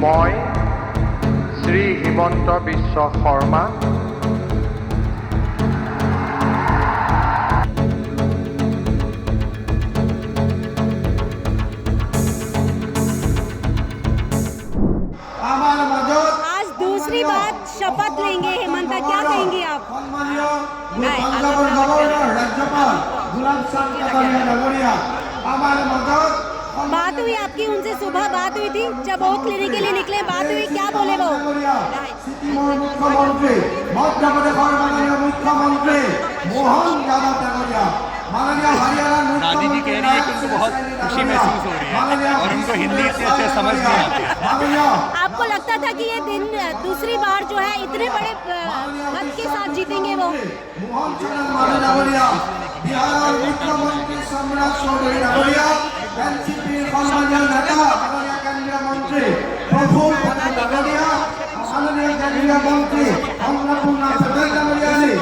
মই শ্ৰী হিমন্ত বিশ্ব শৰ্মা आज दूसरी बार शपथ लेंगे हेमंता, क्या कहेंगी आप? बात हुई आपकी उनसे, सुबह बात हुई थी जब ओथ लेने के लिए निकले, बात हुई, क्या बोले वो? मुख्यमंत्री मध्य प्रदेश मुख्यमंत्री मोहन यादव डांगरिया दादी जी कह रही है कि उनको बहुत खुशी महसूस हो रही है और उनको हिंदी इतने अच्छे समझ नहीं आती है। आपको लगता था कि ये दिन दूसरी बार जो है इतने बड़े मत के साथ जीतेंगे वो? बिहार मुख्यमंत्री सम्राट चौधरी डांगरिया एनसीपी सम्मानीय नेता माननीय केंद्रीय मंत्री प्रफुल्ल पटेल डांगरिया माननीय केंद्रीय मंत्री अन्नपूर्णा पटेल डांगरिया जी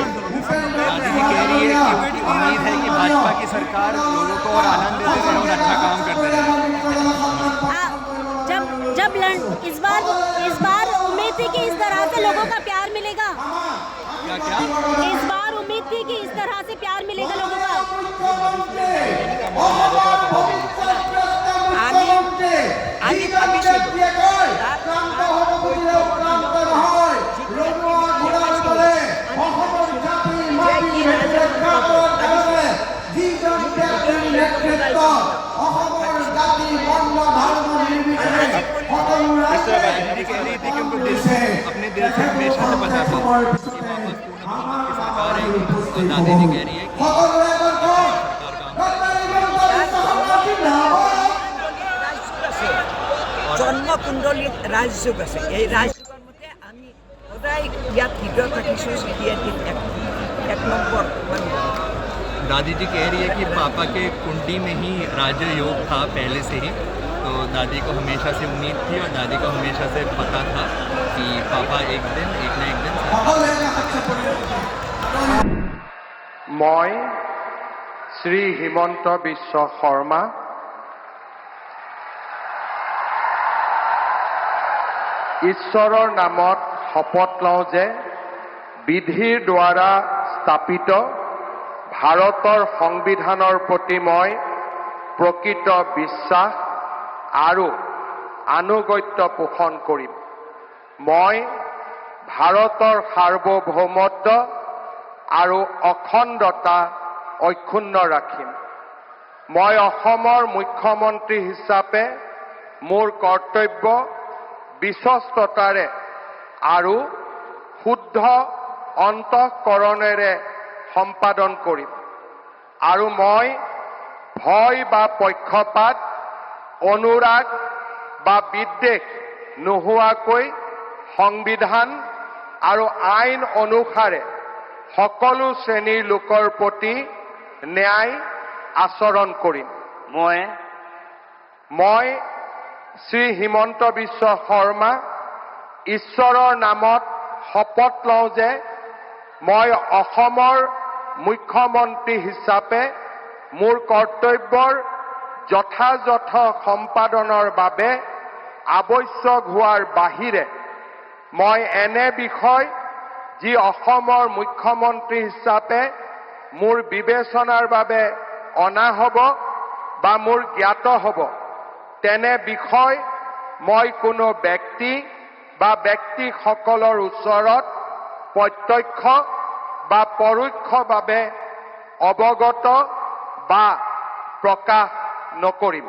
दादी जी कह रही है कि उम्मीद है कि भाजपा की सरकार लोगों को और आनंद देते रहे और अच्छा काम करते रहे। इस बार उम्मीद थी कि इस तरह से लोगों का प्यार मिलेगा। क्या इस बार उम्मीद थी कि इस तरह से प्यार मिलेगा लोगों का। कह रही थी कि उनको अपने दिल से हमेशा से पता था कि वापस पूर्ण बहुमत की सरकार आएगी। और दादी जी कह रही है कि জন্মকুণ্ডলীত ৰাজযোগ আছে। এই ৰাজযোগৰ মতে আমি সদায় ইয়াত হৃদয় থাকিছোঁ এক নম্বৰ। दादी जी कह रही है कि पापा के कुंडली में ही राजयोग था पहले से ही, तो दादी को हमेशा से उम्मीद थी और दादी को हमेशा से पता था कि पापा एक ना एक दिन মই শ্ৰী হিমন্ত বিশ্ব শৰ্মা ঈশ্বৰৰ নামত শপত লওঁ যে বিধিৰ দ্বাৰা স্থাপিত ভাৰতৰ সংবিধানৰ প্ৰতি মই প্ৰকৃত বিশ্বাস আৰু আনুগত্য পোষণ কৰিম। মই ভাৰতৰ সাৰ্বভৌমত্ব আৰু অখণ্ডতা অক্ষুণ্ণ ৰাখিম। মই অসমৰ মুখ্যমন্ত্ৰী হিচাপে মোৰ কৰ্তব্য বিশ্বস্ততাৰে আৰু শুদ্ধ অন্তঃকৰণেৰে সম্পাদন কৰিম আৰু মই ভয় বা পক্ষপাত অনুৰাগ বা বিদ্বেষ নোহোৱাকৈ সংবিধান আৰু আইন অনুসাৰে সকলো শ্ৰেণীৰ লোকৰ প্ৰতি ন্যায় আচৰণ কৰিম। মই শ্ৰী হিমন্ত বিশ্ব শৰ্মা ঈশ্বৰৰ নামত শপত লওঁ যে মই অসমৰ মুখ্যমন্ত্ৰী হিচাপে মোৰ কৰ্তব্যৰ যথাযথ সম্পাদনৰ বাবে আৱশ্যক হোৱাৰ বাহিৰে মই এনে বিষয় যি অসমৰ মুখ্যমন্ত্ৰী হিচাপে মোৰ বিবেচনাৰ বাবে অনা হ'ব বা মোৰ জ্ঞাত হ'ব তেনে বিষয় মই কোনো ব্যক্তি বা ব্যক্তিসকলৰ ওচৰত প্ৰত্যক্ষ বা পৰোক্ষভাৱে অৱগত বা প্ৰকাশ নকৰিম।